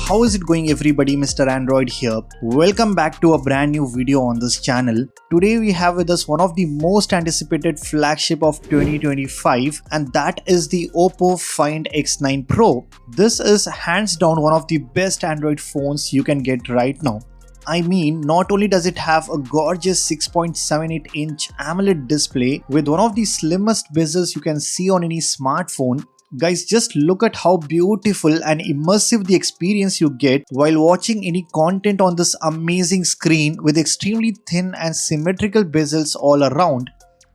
How is it going everybody? Mr. Android here. Welcome back to a brand new video on this channel. Today we have with us one of the most anticipated flagship of 2025, and that is the Oppo Find X9 Pro. This is hands down one of the best Android phones you can get right now. I mean, not only does it have a gorgeous 6.78-inch AMOLED display with one of the slimmest bezels you can see on any smartphone. Guys, just look at how beautiful and immersive the experience you get while watching any content on this amazing screen with extremely thin and symmetrical bezels all around.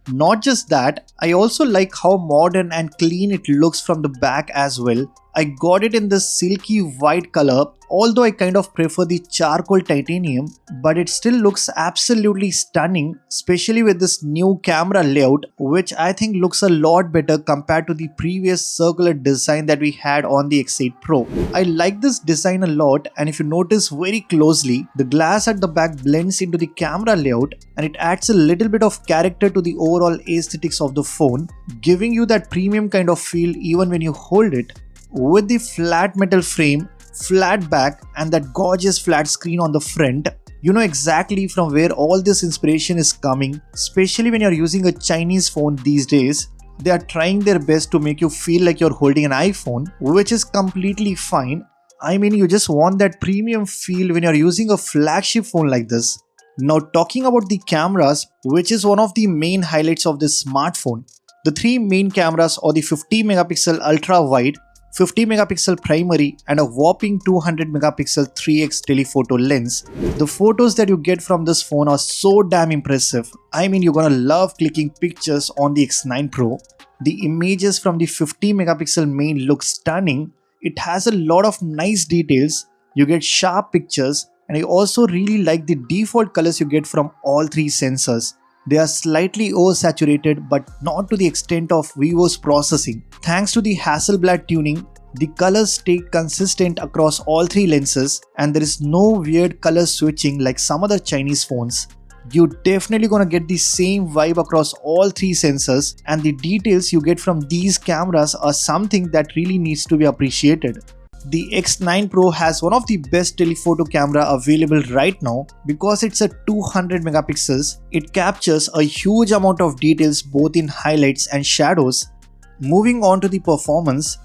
Not just that, I also like how modern and clean it looks from the back as well. I got it in this silky white color, although I kind of prefer the charcoal titanium, but it still looks absolutely stunning, especially with this new camera layout, which I think looks a lot better compared to the previous circular design that we had on the X8 Pro. I like this design a lot, and if you notice very closely, the glass at the back blends into the camera layout and it adds a little bit of character to the overall aesthetics of the phone, giving you that premium kind of feel even when you hold it. With the flat metal frame, flat back and that gorgeous flat screen on the front, you know exactly from where all this inspiration is coming, especially when you're using a Chinese phone these days. They are trying their best to make you feel like you're holding an iPhone, which is completely fine. I mean, you just want that premium feel when you're using a flagship phone like this. Now talking about the cameras, which is one of the main highlights of this smartphone. The three main cameras are the 50 megapixel ultra wide, 50 megapixel primary and a whopping 200 megapixel 3x telephoto lens. The photos that you get from this phone are so damn impressive. I mean, you're gonna love clicking pictures on the X9 Pro. The images from the 50 megapixel main look stunning. It has a lot of nice details. You get sharp pictures, and I also really like the default colors you get from all three sensors. They are slightly oversaturated, but not to the extent of Vivo's processing. Thanks to the Hasselblad tuning, the colors stay consistent across all three lenses and there is no weird color switching like some other Chinese phones. You're definitely gonna get the same vibe across all three sensors, and the details you get from these cameras are something that really needs to be appreciated. The X9 Pro has one of the best telephoto camera available right now because it's a 200 megapixels. It captures a huge amount of details both in highlights and shadows. Moving on to the performance,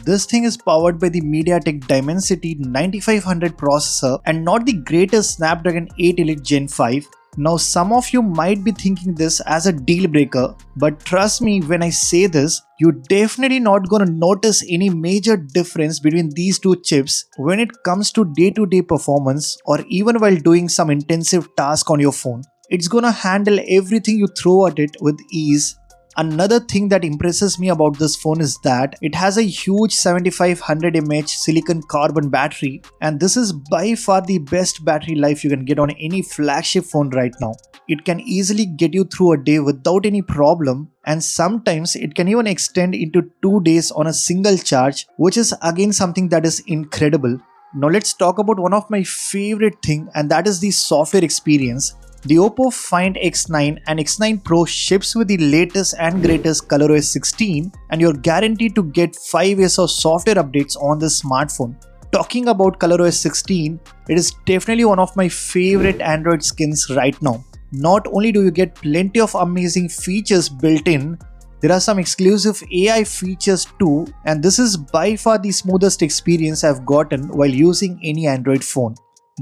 this thing is powered by the MediaTek Dimensity 9500 processor and not the greatest Snapdragon 8 Elite Gen 5. Now some of you might be thinking this as a deal breaker, but trust me when I say this, you're definitely not gonna notice any major difference between these two chips when it comes to day-to-day performance or even while doing some intensive task on your phone. It's gonna handle everything you throw at it with ease. Another thing that impresses me about this phone is that it has a huge 7500 mAh silicon carbon battery, and this is by far the best battery life you can get on any flagship phone right now. It can easily get you through a day without any problem, and sometimes it can even extend into 2 days on a single charge, which is again something that is incredible. Now let's talk about one of my favorite thing, and that is the software experience. The Oppo Find X9 and X9 Pro ships with the latest and greatest ColorOS 16, and you're guaranteed to get 5 years of software updates on this smartphone. Talking about ColorOS 16, it is definitely one of my favorite Android skins right now. Not only do you get plenty of amazing features built in, there are some exclusive AI features too, and this is by far the smoothest experience I've gotten while using any Android phone.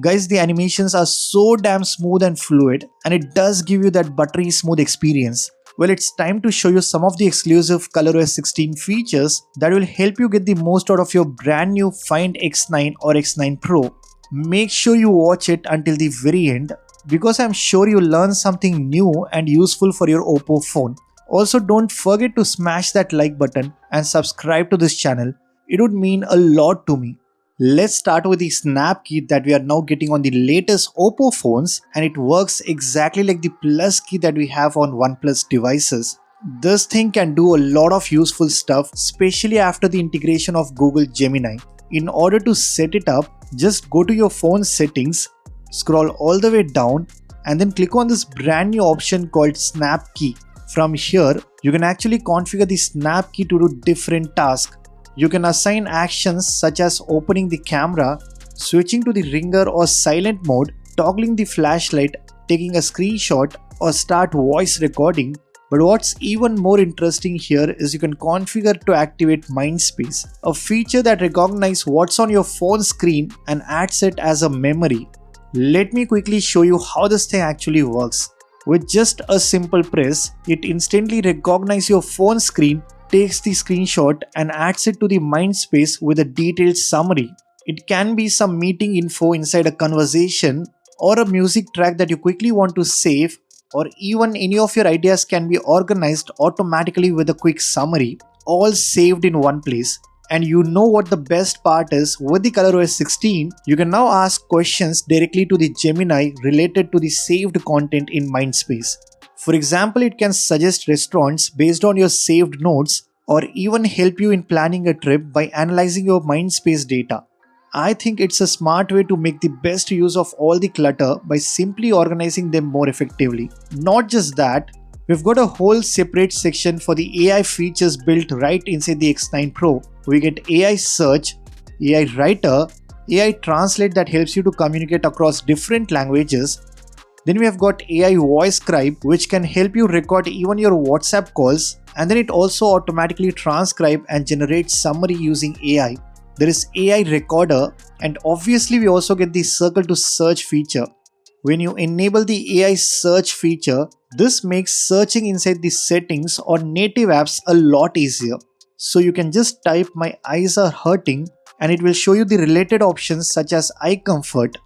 Guys, the animations are so damn smooth and fluid, and it does give you that buttery smooth experience. Well, it's time to show you some of the exclusive ColorOS 16 features that will help you get the most out of your brand new Find X9 or X9 Pro. Make sure you watch it until the very end because I'm sure you'll learn something new and useful for your Oppo phone. Also, don't forget to smash that like button and subscribe to this channel. It would mean a lot to me. Let's start with the snap key that we are now getting on the latest Oppo phones, and it works exactly like the plus key that we have on OnePlus devices. This thing can do a lot of useful stuff, especially after the integration of Google Gemini. In order to set it up, just go to your phone settings, scroll all the way down and then click on this brand new option called Snap Key. From here, you can actually configure the snap key to do different tasks. You can assign actions such as opening the camera, switching to the ringer or silent mode, toggling the flashlight, taking a screenshot, or start voice recording. But what's even more interesting here is you can configure to activate Mindspace, a feature that recognizes what's on your phone screen and adds it as a memory. Let me quickly show you how this thing actually works. With just a simple press, it instantly recognizes your phone screen, takes the screenshot and adds it to the Mindspace with a detailed summary. It can be some meeting info inside a conversation or a music track that you quickly want to save, or even any of your ideas can be organized automatically with a quick summary, all saved in one place. And you know what the best part is, with the ColorOS 16, you can now ask questions directly to the Gemini related to the saved content in Mindspace. For example, it can suggest restaurants based on your saved notes, or even help you in planning a trip by analyzing your Mindspace data. I think it's a smart way to make the best use of all the clutter by simply organizing them more effectively. Not just that, we've got a whole separate section for the AI features built right inside the X9 Pro. We get AI search, AI writer, AI translate that helps you to communicate across different languages. Then we have got AI voice scribe, which can help you record even your WhatsApp calls, and then it also automatically transcribe and generate summary using AI. There is AI recorder, and obviously we also get the circle to search feature. When you enable the AI search feature, this makes searching inside the settings on native apps a lot easier. So you can just type "my eyes are hurting" and it will show you the related options such as eye comfort.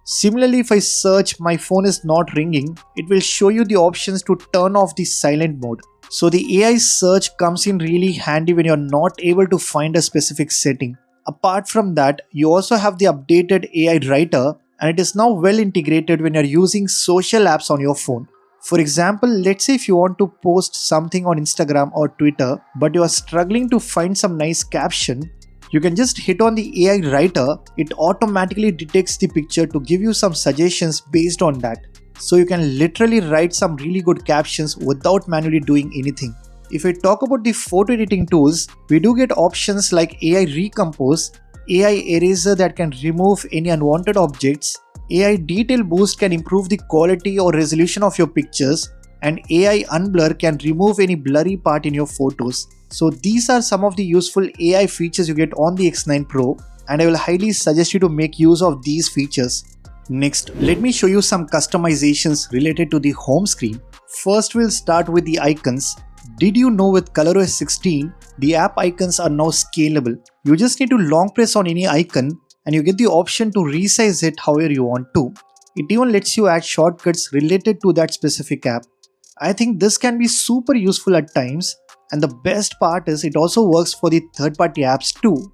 Similarly, if I search "my phone is not ringing," it will show you the options to turn off the silent mode. So the AI search comes in really handy when you're not able to find a specific setting. Apart from that, you also have the updated AI writer, and it is now well integrated when you're using social apps on your phone. For example, let's say if you want to post something on Instagram or Twitter, but you are struggling to find some nice caption, you can just hit on the AI writer. It automatically detects the picture to give you some suggestions based on that. So you can literally write some really good captions without manually doing anything. If we talk about the photo editing tools, we do get options like AI Recompose, AI Eraser that can remove any unwanted objects, AI Detail Boost can improve the quality or resolution of your pictures, and AI Unblur can remove any blurry part in your photos. So these are some of the useful AI features you get on the X9 Pro, and I will highly suggest you to make use of these features. Next, let me show you some customizations related to the home screen. First, we'll start with the icons. Did you know with ColorOS 16, the app icons are now scalable? You just need to long press on any icon and you get the option to resize it however you want to. It even lets you add shortcuts related to that specific app. I think this can be super useful at times, and the best part is it also works for the third-party apps too.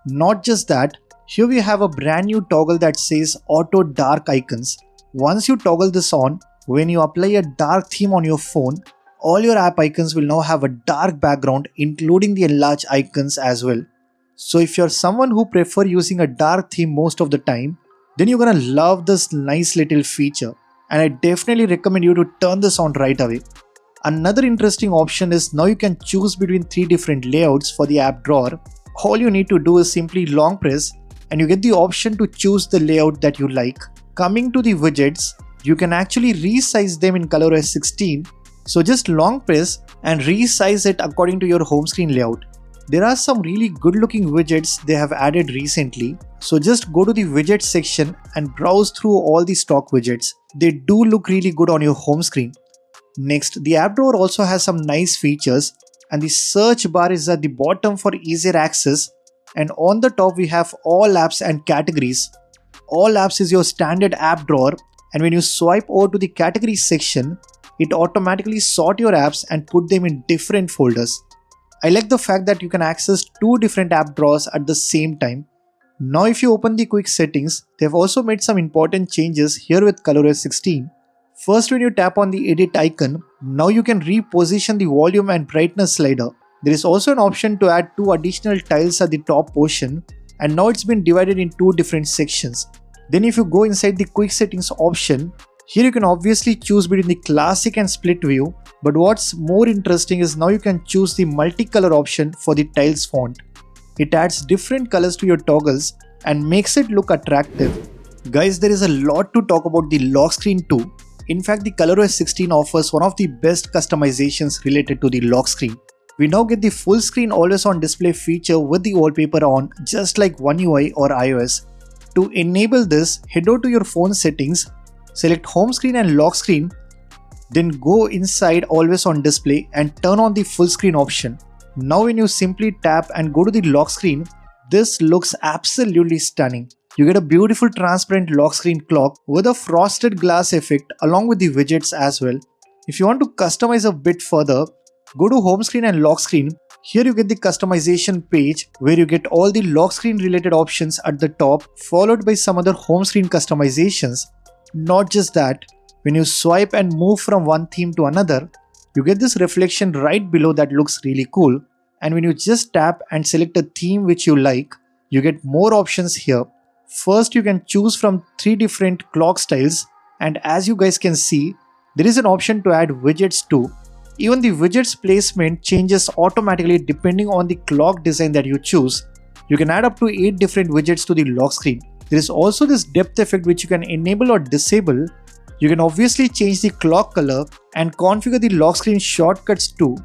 Not just that, here we have a brand new toggle that says Auto Dark Icons. Once you toggle this on, when you apply a dark theme on your phone, all your app icons will now have a dark background, including the enlarged icons as well. So if you're someone who prefer using a dark theme most of the time, then you're gonna love this nice little feature, and I definitely recommend you to turn this on right away. Another interesting option is now you can choose between 3 different layouts for the app drawer. All you need to do is simply long press and you get the option to choose the layout that you like. Coming to the widgets, you can actually resize them in ColorOS 16. So just long press and resize it according to your home screen layout. There are some really good looking widgets they have added recently. So just go to the widget section and browse through all the stock widgets. They do look really good on your home screen. Next, the app drawer also has some nice features, and the search bar is at the bottom for easier access, and on the top we have all apps and categories. All apps is your standard app drawer, and when you swipe over to the categories section, it automatically sort your apps and put them in different folders. I like the fact that you can access 2 different app drawers at the same time. Now if you open the quick settings, they've also made some important changes here with ColorOS 16. First, when you tap on the edit icon, now you can reposition the volume and brightness slider. There is also an option to add 2 additional tiles at the top portion, and now it's been divided in 2 different sections. Then if you go inside the quick settings option, here you can obviously choose between the classic and split view, but what's more interesting is now you can choose the multicolor option for the tiles font. It adds different colors to your toggles, and makes it look attractive. Guys, there is a lot to talk about the lock screen too. In fact, the ColorOS 16 offers one of the best customizations related to the lock screen. We now get the full screen always on display feature with the wallpaper on, just like One UI or iOS. To enable this, head over to your phone settings, select home screen and lock screen, then go inside always on display and turn on the full screen option. Now when you simply tap and go to the lock screen, this looks absolutely stunning. You get a beautiful transparent lock screen clock with a frosted glass effect along with the widgets as well. If you want to customize a bit further, go to home screen and lock screen. Here you get the customization page where you get all the lock screen related options at the top, followed by some other home screen customizations. Not just that, when you swipe and move from one theme to another, you get this reflection right below that looks really cool. And when you just tap and select a theme which you like, you get more options here. First, you can choose from 3 different clock styles, and as you guys can see, there is an option to add widgets too. Even the widgets placement changes automatically depending on the clock design that you choose. You can add up to 8 different widgets to the lock screen. There is also this depth effect which you can enable or disable. You can obviously change the clock color and configure the lock screen shortcuts too.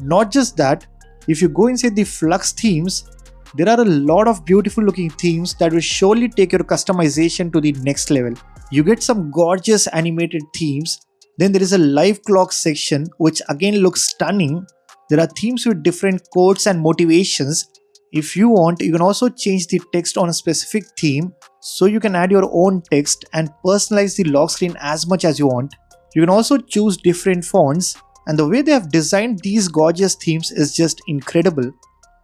Not just that, if you go inside the Flux themes, there are a lot of beautiful looking themes that will surely take your customization to the next level. You get some gorgeous animated themes. Then there is a live clock section which again looks stunning. There are themes with different quotes and motivations. If you want, you can also change the text on a specific theme, so you can add your own text and personalize the lock screen as much as you want. You can also choose different fonts, and the way they have designed these gorgeous themes is just incredible.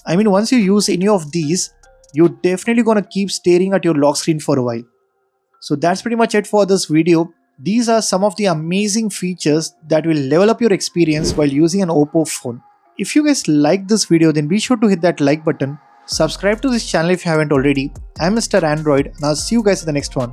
I mean, once you use any of these, you're definitely gonna keep staring at your lock screen for a while. So that's pretty much it for this video. These are some of the amazing features that will level up your experience while using an Oppo phone. If you guys like this video, then be sure to hit that like button. Subscribe to this channel if you haven't already. I'm Mr. Android and I'll see you guys in the next one.